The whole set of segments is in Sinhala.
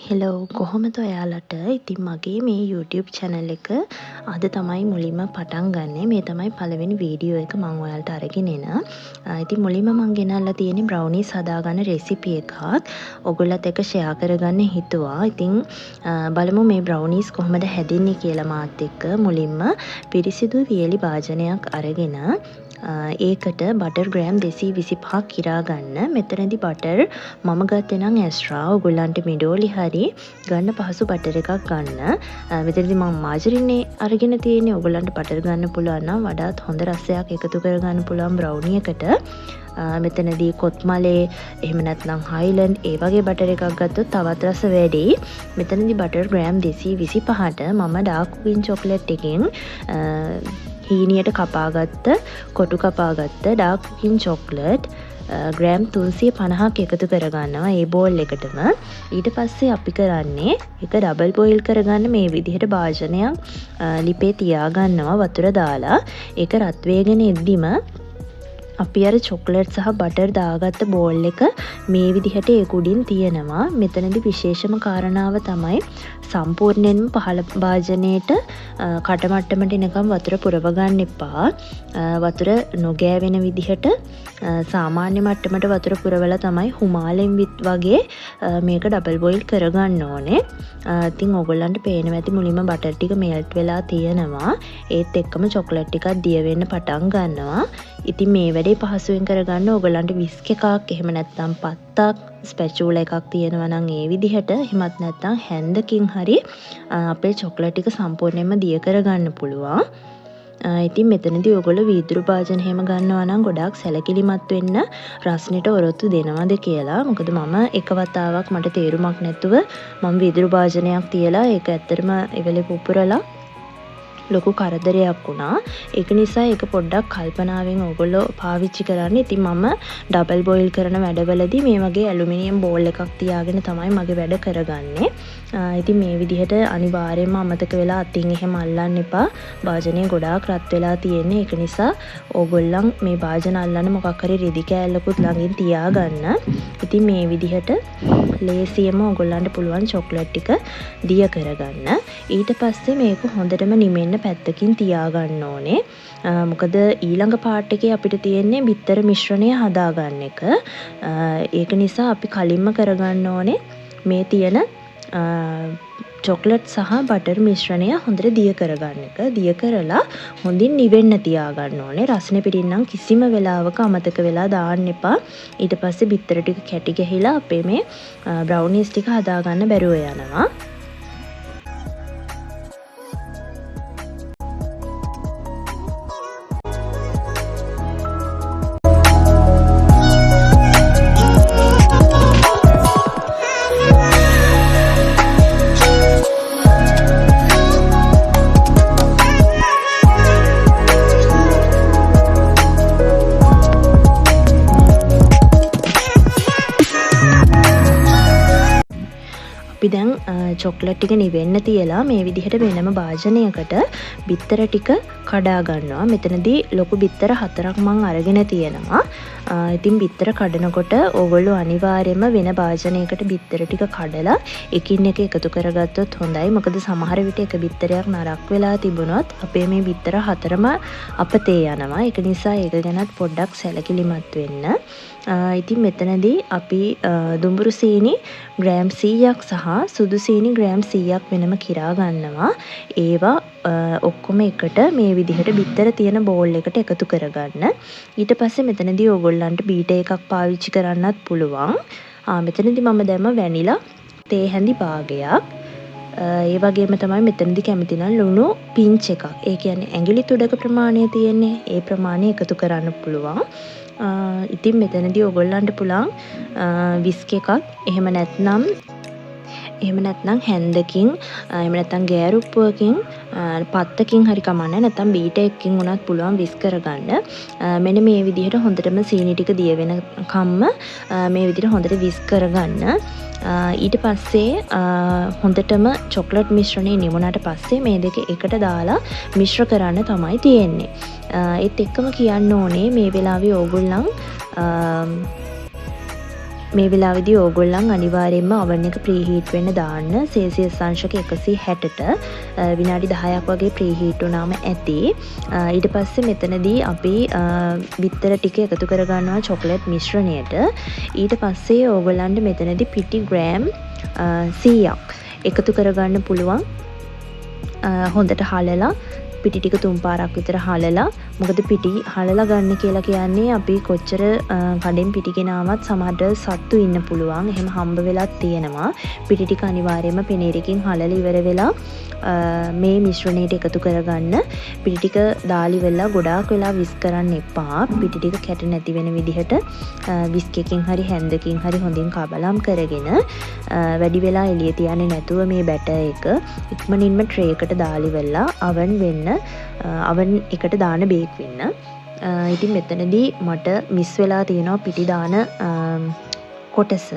හෙලෝ කොහොමද ඔයාලට ඉතින් මගේ මේ YouTube channel එක අද තමයි මුලින්ම පටන් ගන්නෙ. මේ තමයි පළවෙනි වීඩියෝ එක මම ඔයාලට අරගෙන එන. ඉතින් මුලින්ම මම ගෙනල්ලා තියෙන්නේ බ්‍රවුනීස් හදාගන්න රෙසිපි එකක්. ඔයගොල්ලත් එක්ක ෂෙයා කරගන්න හිතුවා. ඉතින් බලමු මේ බ්‍රවුනීස් කොහොමද හැදෙන්නේ කියලා මාත් එක්ක. මුලින්ම පිරිසිදු වියලි භාජනයක් අරගෙන ඒකට බටර් ග්‍රෑම් 225ක් කිරා ගන්න. මෙතනදී බටර් මම ගත්තේ නම් ඇස්ට්‍රා. ඔයගොල්ලන්ට මිඩෝලි හරි ගන්න පහසු බටර් එකක් ගන්න. මෙතනදී මම මාජරින් අරගෙන තියෙන්නේ. ඔයගොල්ලන්ට බටර් ගන්න පුළුවන් නම් වඩාත් හොඳ රසයක් එකතු කරගන්න පුළුවන් බ්‍රවුනි එකට. මෙතනදී කොත්මලේ එහෙම නැත්නම් හයිලන්ඩ් ඒ වගේ බටර් එකක් ගත්තොත් තවත් රස වැඩි. මෙතනදී බටර් ග්‍රෑම් 225ට මම ඩාර්ක් කුකින් චොක්ලට් එකෙන් හීනියට කපාගත්ත කොටු කපාගත්ත ඩාර්ක් කුකින් චොක්ලට් ග්‍රෑම් 350ක් එකතු කරගන්නවා ඒ බෝල් එකටම. ඊට පස්සේ අපි කරන්නේ ඒක ඩබල් බොයිල් කරගන්න මේ විදිහට භාජනයක් ලිපේ තියාගන්නවා වතුර දාලා. ඒක රත් වේගෙන එද්දිම අපි අර චොක්ලට් සහ බටර් දාගත්ත බෝල් එක මේ විදිහට ඒක උඩින් තියෙනවා. මෙතනදී විශේෂම කාරණාව තමයි සම්පූර්ණයෙන්ම පහළ භාජනයේට කටමට්ටමට එනකම් වතුර පුරව ගන්න එපා. වතුර නොගෑවෙන විදිහට සාමාන්‍ය මට්ටමට වතුර පුරවලා තමයි හුමාලෙන් වගේ මේක ඩබල් බොයිල් කරගන්න ඕනේ. ඉතින් ඔයගොල්ලන්ට පේනවා ඇති මුලින්ම බටර් ටික මෙල්ට් වෙලා තියෙනවා. ඒත් එක්කම චොක්ලට් ටිකක් දිය වෙන්න පටන් ගන්නවා. ඉතින් මේ වැඩේ පහසුවෙන් කරගන්න ඔයගොල්ලන්ට විස්ක් එකක් එහෙම නැත්නම් පත්තක් ස්පැචූලා එකක් තියෙනවා නම් ඒ විදිහට එහෙමත් නැත්නම් හැන්දකින් හරි අපේ චොක්ලට් ටික සම්පූර්ණයෙන්ම දිය කරගන්න පුළුවන්. ඉතින් මෙතනදී ඔයගොල්ලෝ වීදුරු භාජන හැම ගන්නවා නම් ගොඩාක් සැලකිලිමත් වෙන්න රස්නෙට ඔරොත්තු දෙනවද කියලා. මොකද මම එක වතාවක් මට තේරුමක් නැතුව මම වීදුරු භාජනයක් තියලා ඒක ඇත්තටම ඉවලේ පුපුරලා ලොකු කරදරයක් වුණා. ඒක නිසා ඒක පොඩ්ඩක් කල්පනාවෙන් ඔයගොල්ලෝ පාවිච්චි කරන්න. ඉතින් මම ඩබල් බොයිල් කරන වැඩවලදී මේ වගේ ඇලුමිනියම් බෝල් එකක් තියාගෙන තමයි මගේ වැඩ කරගන්නේ. ඉතින් මේ විදිහට අනිවාර්යයෙන්ම අමතක වෙලා අතින් එහෙම අල්ලන්න එපා. භාජනය ගොඩාක් රත් වෙලා තියෙන්නේ. ඒක නිසා ඕගොල්ලන් මේ භාජන අල්ලන්න මොකක් හරි රෙදි කෑල්ලකුත් ළඟින් තියාගන්න. ඉතින් මේ විදිහට ලේසියෙන්ම ඕගොල්ලන්ට පුළුවන් චොක්ලට් ටික දිය කරගන්න. ඊට පස්සේ මේක හොඳටම නිමෙන්න පැත්තකින් තියාගන්න ඕනේ. මොකද ඊළඟ පාර්ට් එකේ අපිට තියෙන්නේ බිත්තර මිශ්‍රණය හදාගන්න එක. ඒක නිසා අපි කලින්ම කරගන්න ඕනේ මේ තියෙන චොක්ලට් සහ බටර් මිශ්‍රණය හොඳට දිය කරගන්න එක. දිය කරලා හොඳින් නිවෙන්න තියාගන්න ඕනේ. රස්නේ පිටින්නම් කිසිම වෙලාවක අමතක වෙලා දාන්න එපා. ඊට පස්සේ බිත්තර ටික කැටි ගහලා අපේ මේ බ්‍රවුනීස් ටික හදාගන්න බැරුව යනවා. අපි දැන් චොක්ලට් ටික නිවෙන්න තියලා මේ විදිහට වෙනම භාජනයකට බිත්තර ටික කඩා ගන්නවා. මෙතනදී ලොකු බිත්තර 4ක් මම අරගෙන තියෙනවා. ඉතින් බිත්තර කඩනකොට ඕගොල්ලෝ අනිවාර්යයෙන්ම වෙන භාජනයකට බිත්තර ටික කඩලා එකින් එක එකතු කරගත්තොත් හොඳයි. මොකද සමහර විට එක බිත්තරයක් නරක් වෙලා තිබුණොත් අපේ මේ බිත්තර 4ම අපතේ යනවා. ඒක නිසා ඒක ගැනත් පොඩ්ඩක් සැලකිලිමත් වෙන්න. ඉතින් මෙතනදී අපි දුඹුරු සීනි ග්‍රෑම් 100ක් සහ සුදු සීනි ග්‍රෑම් 100ක් වෙනම කිරා ගන්නවා. ඒවා ඔක්කොම එකට මේ විදිහට බිත්තර තියෙන බෝල් එකට එකතු කරගන්න. ඊට පස්සේ මෙතනදී ඕගොල්ලන්ට බීටර් එකක් පාවිච්චි කරන්නත් පුළුවන්. මෙතනදී මම දැම්ම වැනිලා තේ හැඳි භාගයක්. ඒ වගේම තමයි මෙතනදී කැමති නම් ලුණු පිංච් එකක්. ඒ කියන්නේ ඇඟිලි තුඩක ප්‍රමාණය තියෙන්නේ. ඒ ප්‍රමාණය එකතු කරන්න පුළුවන්. ඉතින් මෙතනදී ඔයගොල්ලන්ට පුළුවන් විස්ක් එකක් එහෙම නැත්නම් හැන්දකින් එහෙම නැත්නම් ගෑරුප්පුවකින් පත්තකින් හරි කමන්නේ නැත්නම් බීටර් එකකින් උනත් පුළුවන් විස්ක් කරගන්න. මෙන්න මේ විදිහට හොඳටම සීනි ටික දිය වෙනකම්ම මේ විදිහට හොඳට විස්ක් කරගන්න. ඊට පස්සේ හොඳටම චොක්ලට් මිශ්‍රණය නිමුණාට පස්සේ මේ දෙක එකට දාලා මිශ්‍ර කරන්න තමයි තියෙන්නේ. ඒත් එක්කම කියන්න ඕනේ මේ වෙලාවේ ඕගොල්ලන් මේ වෙලාවේදී ඕගොල්ලන් අනිවාර්යයෙන්ම oven එක preheat වෙන්න දාන්න celsius අංශක 160ට විනාඩි 10ක් වගේ preheat වුණාම ඇති. ඊට පස්සේ මෙතනදී අපි බිත්තර ටික එකතු කර ගන්නවා chocolate මිශ්‍රණයට. ඊට පස්සේ ඕගොල්ලන්ට මෙතනදී පිටි ග්‍රෑම් 100ක් එකතු කරගන්න පුළුවන්. හොඳට හලලා පිටි ටික 3 පාරක් විතර හලලා. මොකද පිටි හලලා ගන්න කියලා කියන්නේ අපි කොච්චර කඩෙන් පිටි ගෙනාවත් සමහරට සත්තු ඉන්න පුළුවන්. එහෙම හම්බ වෙලක් තියෙනවා. පිටි ටික අනිවාර්යයෙන්ම පෙනීරකින් හලලා ඉවර වෙලා මේ මිශ්‍රණයට එකතු කරගන්න. පිටි ටික දාලි වෙලා ගොඩාක් වෙලා විස් කරන්න එපා. පිටි ටික කැට නැති වෙන විදිහට විස්ක් එකකින් හරි හැන්දකින් හරි හොඳින් කබලම් කරගෙන වැඩි වෙලා එළිය තියන්නේ නැතුව මේ බැටර් එක ඉක්මනින්ම ට්‍රේ එකට දාලි වෙලා oven වෙන්න oven එකට දාන බේක් වෙන්න. ඉතින් මෙතනදී මට මිස් වෙලා තියෙනවා පිටි දාන කොටස.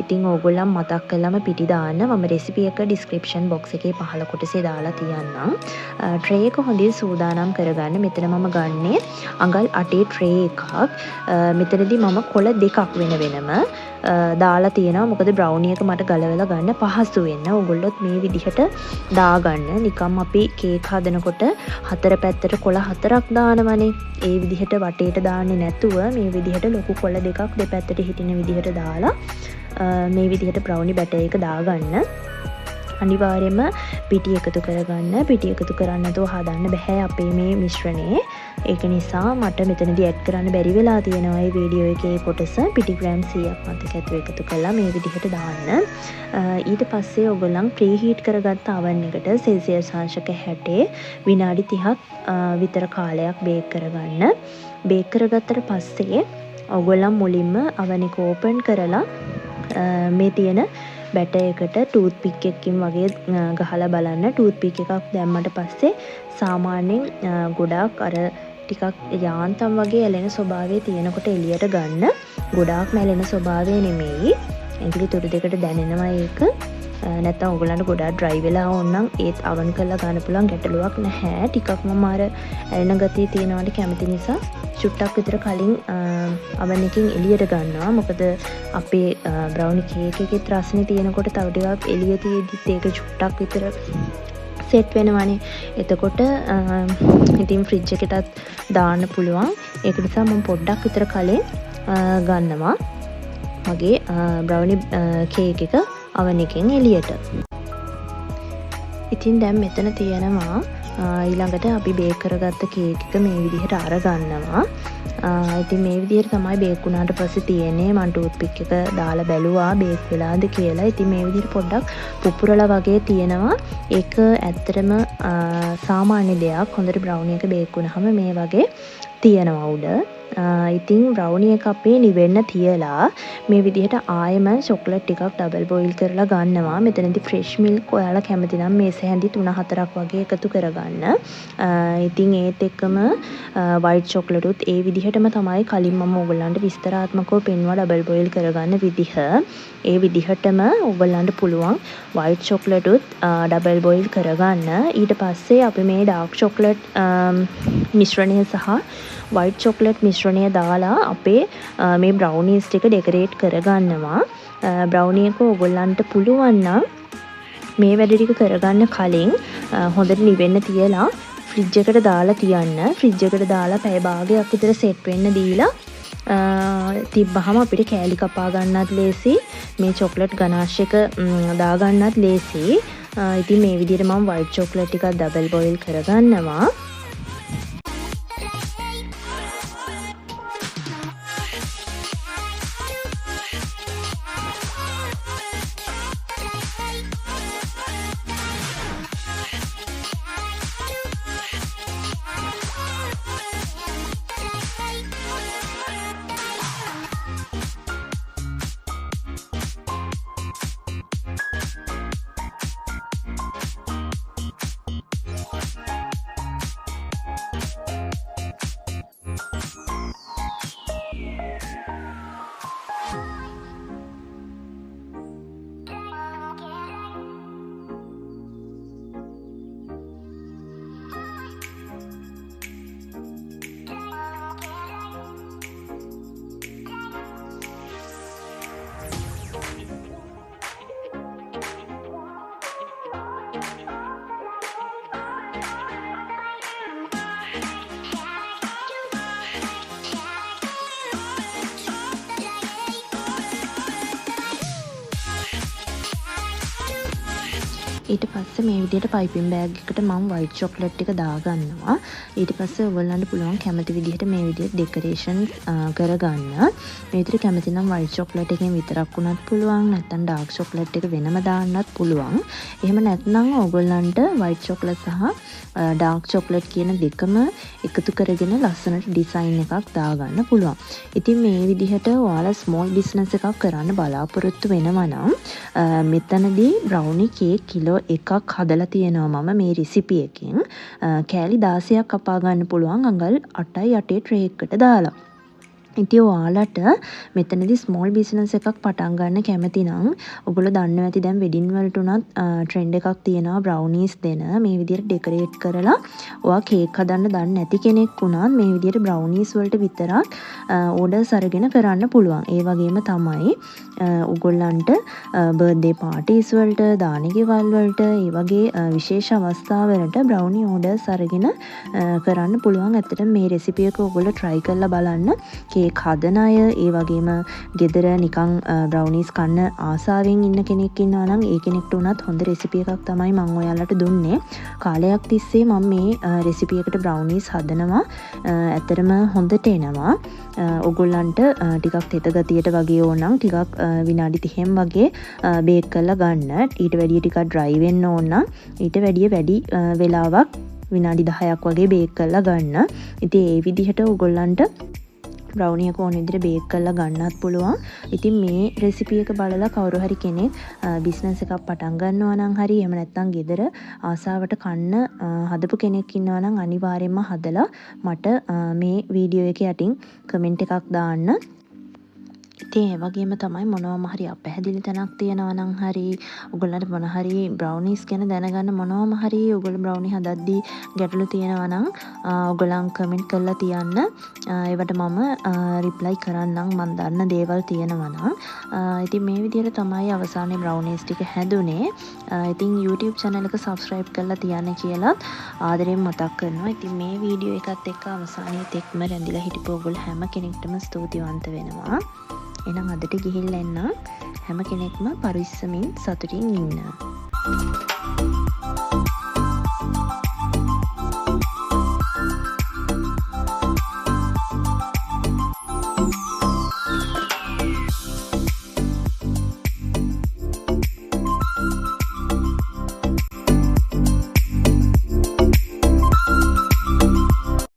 ඉතින් ඕගොල්ලන් මතක් කළාම පිටි දාන්න මම රෙසිපි එක ඩිස්ක්‍රිප්ෂන් බොක්ස් එකේ පහළ කොටසේ දාලා තියන්නම්. ට්‍රේ එක හොඳින් සූදානම් කරගන්න. මෙතන මම ගන්නේ අඟල් 8 ට්‍රේ එකක්. මෙතනදී මම කොළ දෙකක් වෙන වෙනම දාලා තියෙනවා. මොකද බ්‍රවුනි එක මට ගලවලා ගන්න පහසු වෙන්න. ඕගොල්ලොත් මේ විදිහට දාගන්න. නිකම් අපි කේක් හදනකොට හතර පැත්තට කොළ හතරක් දානවනේ. ඒ විදිහට වටේට දාන්නේ නැතුව මේ විදිහට ලොකු කොළ දෙකක් දෙපැත්තට හිටින විදිහට දාලා මේ විදිහට බ්‍රවුනි බැටර් එක දාගන්න. අනිවාර්යයෙන්ම පිටි එකතු කරගන්න. පිටි එකතු කරන්න නැතුව හදන්න බෑ අපේ මේ මිශ්‍රණේ. ඒක නිසා මට මෙතනදී ඇඩ් කරන්න බැරි වෙලා තියෙනවා මේ වීඩියෝ එකේ කොටස. පිටි ග්‍රෑම් 100ක් මතක ඇතුව එකතු කරලා මේ විදිහට දාන්න. ඊට පස්සේ ඔයගොල්ලන් ප්‍රීහීට් කරගත්ත oven එකට celsius අංශක 60 විනාඩි 30ක් විතර කාලයක් බේක් කරගන්න. බේක් කරගත්තට පස්සේ ඔයගොල්ලන් මුලින්ම oven එක ඕපන් කරලා මේ තියෙන බැටර් එකට ටූත් පික් එකකින් වගේ ගහලා බලන්න. ටූත් පික් එකක් දැම්මට පස්සේ සාමාන්‍යයෙන් ගොඩාක් අර ටිකක් යාන්තම් වගේ ඇලෙන ස්වභාවය තියෙනකොට එළියට ගන්න. ගොඩාක් මැලෙන ස්වභාවය නෙමෙයි. ඇඟිලි තුඩු දෙකට දැනෙනවා ඒක. නැත්තම් ඔයගොල්ලන්ට ගොඩාක් ඩ්‍රයි වෙලා ඕනනම් ඒත් oven කරලා ගන්න පුළුවන්, ගැටලුවක් නැහැ. ටිකක් මම අර ඇලෙන ගතිය තියෙනවට කැමති නිසා චුට්ටක් විතර කලින් oven එකකින් එළියට ගන්නවා. මොකද අපේ බ්‍රවුනි කේක් එකේ රසනේ තියෙනකොට තව ටිකක් එළිය තියෙද්දිත් ඒක චුට්ටක් විතර සෙට් වෙනවනේ. එතකොට ඉතින් ෆ්‍රිජ් එකටත් දාන්න පුළුවන්. ඒක නිසා මම පොඩ්ඩක් විතර කලින් ගන්නවා මගේ බ්‍රවුනි කේක් එක oven එකෙන් එළියට. ඉතින් දැන් මෙතන තියෙනවා ඊළඟට අපි බේක් කරගත්ත කේක් එක මේ විදිහට අරගන්නවා. ඉතින් මේ විදිහට තමයි බේක් වුණාට පස්සේ තියෙන්නේ. මම ටූත් පික් එක දාලා බැලුවා බේක් වෙලාද කියලා. ඉතින් මේ විදිහට පොඩ්ඩක් පුපුරලා වගේ තියෙනවා. ඒක ඇත්තටම සාමාන්‍ය දෙයක්. හොඳට බ්‍රවුනි එක බේක් වුණාම මේ වගේ තියෙනවා උඩ. ඉතින් බ්‍රවුනි එක අපේ නිවෙන්න තියලා මේ විදිහට ආයෙම චොක්ලට් ටිකක් ඩබල් බොයිල් කරලා ගන්නවා. මෙතනදී ෆ්‍රෙෂ් මිල්ක් ඔයාලා කැමති නම් මේස හැඳි 3-4ක් වගේ එකතු කරගන්න. ඉතින් ඒත් එක්කම වයිට් චොක්ලට් උත් ඒ විදිහටම තමයි කලින් මම ඕගොල්ලන්ට විස්තරාත්මකව පෙන්වුවා ඩබල් බොයිල් කරගන්න විදිහ. ඒ විදිහටම ඕගොල්ලන්ට පුළුවන් වයිට් චොක්ලට් උත් ඩබල් බොයිල් කරගන්න. ඊට පස්සේ අපි මේ ඩාර්ක් චොක්ලට් මිශ්‍රණය සහ වයිට් චොක්ලට් මිශ්‍රණය දාලා අපේ මේ බ්‍රවුනීස් ටික ඩෙකරේට් කරගන්නවා. බ්‍රවුනි එක ඕගොල්ලන්ට පුළුවන් නම් මේ වැඩ ටික කරගන්න කලින් හොඳට නිවෙන්න තියලා ෆ්‍රිජ් එකට දාලා තියන්න. ෆ්‍රිජ් එකට දාලා පැය භාගයක් විතර සෙට් වෙන්න දීලා තිබ්බහම අපිට කෑලි කපා ගන්නත් ලේසි. මේ චොක්ලට් ගනාෂ් එක දා ගන්නත් ලේසි. ඉතින් මේ විදිහට මම වයිට් චොක්ලට් ටිකක් ඩබල් බොයිල් කරගන්නවා. ඊට පස්සේ මේ විදිහට පයිපින් බෑග් එකට මම white chocolate ටික දාගන්නවා. ඊට පස්සේ ඔයගොල්ලන්ට පුළුවන් කැමති විදිහට මේ විදිහට ඩෙකරේෂන් කරගන්න. මේ විදිහට කැමති නම් white chocolate එකෙන් විතරක් වුණත් පුළුවන්. නැත්නම් dark chocolate එක වෙනම දාන්නත් පුළුවන්. එහෙම නැත්නම් ඔයගොල්ලන්ට white chocolate සහ dark chocolate කියන දෙකම එකතු කරගෙන ලස්සනට ඩිසයින් එකක් දාගන්න පුළුවන්. ඉතින් මේ විදිහට ඔයාලා small business එකක් කරන්න බලාපොරොත්තු වෙනවා නම් මෙතනදී brownie cake කිලෝ එකක් හදලා තියෙනවා මම මේ රෙසිපි එකෙන්. කෑලි 16ක් කපා ගන්න පුළුවන් අඟල් 8යි 8 ට්‍රේ එකකට දාලා. ඉතින් ඔයාලට මෙතනදී ස්මෝල් බිස්නස් එකක් පටන් ගන්න කැමති නම් ඔයගොල්ලෝ දන්නවා ඇති දැන් වෙඩින් වලට උනත් ට්‍රෙන්ඩ් එකක් තියෙනවා බ්‍රවුනීස් දෙන මේ විදිහට ඩෙකොරේට් කරලා ඔයා කේක් හදන්න දන්නේ නැති කෙනෙක් වුණත් මේ විදිහට බ්‍රවුනීස් වලට විතරක් ඕඩර්ස් අරගෙන කරන්න පුළුවන්. ඒ වගේම තමයි ඔයගොල්ලන්ට බර්ත්ඩේ පාටිස් වලට දාන ගෙවල් වලට ඒ වගේ විශේෂ අවස්ථාවලට බ්‍රවුනි ඕඩර්ස් අරගෙන කරන්න පුළුවන්. ඇත්තටම මේ රෙසිපි එක ඔයගොල්ලෝ try කරලා බලන්න. කේක් හදන අය ඒ වගේම ගෙදර නිකන් බ්‍රවුනීස් කන්න ආසාවෙන් ඉන්න කෙනෙක් ඉන්නවා නම් ඒ කෙනෙක්ට උනත් හොඳ රෙසිපි එකක් තමයි මම ඔයාලට දුන්නේ. කාලයක් තිස්සේ මම මේ රෙසිපි එකට බ්‍රවුනීස් හදනවා. ඇත්තටම හොඳට එනවා. ඔයගොල්ලන්ට ටිකක් තෙත ගතියට වගේ ඕන නම් ටිකක් විනාඩි 30න් වගේ බේක් කරලා ගන්න. ඊට වැඩිය ටිකක් ඩ්‍රයි වෙන්න ඕන නම් ඊට වැඩිය වැඩි වෙලාවක් විනාඩි 10ක් වගේ බේක් කරලා ගන්න. ඉතින් ඒ විදිහට ඔයගොල්ලන්ට බ්‍රවුනි එක ඕන විදිහට බේක් කරලා ගන්නත් පුළුවන්. ඉතින් මේ රෙසිපි එක බලලා කවුරු හරි කෙනෙක් බිස්නස් එකක් පටන් ගන්නවා නම් හරි එහෙම නැත්නම් ගෙදර ආසාවට කන්න හදපු කෙනෙක් ඉන්නවා නම් අනිවාර්යයෙන්ම හදලා මට මේ වීඩියෝ එක යටින් කමෙන්ට් එකක් දාන්න. ඉතින් ඒ වගේම තමයි මොනවම හරි අපැහැදිලි තැනක් තියෙනවා නම් හරි ඔයගොල්ලන්ට මොන හරි බ්‍රවුනීස් ගැන දැනගන්න මොනවම හරි ඔයගොල්ලෝ බ්‍රවුනි හදද්දී ගැටලු තියෙනවා නම් ඔයගොල්ලන් කමෙන්ට් කරලා තියන්න. ඒවට මම රිප්ලයි කරන්නම් මම දන්න දේවල් තියෙනවා නම්. ඉතින් මේ විදිහට තමයි අවසානයේ බ්‍රවුනීස් ටික හැදුනේ. ඉතින් YouTube channel එක subscribe කරලා තියන්න කියලා ආදරෙන් මතක් කරනවා. ඉතින් මේ වීඩියෝ එකත් එක්ක අවසානයේ තෙක්ම රැඳිලා හිටපු ඔයගොල්ලෝ හැම කෙනෙක්ටම ස්තුතිවන්ත වෙනවා. එහෙනම් අදට ගිහිල්ලා එන්න හැම කෙනෙක්ම පරිස්සමින් සතුටින් ඉන්න.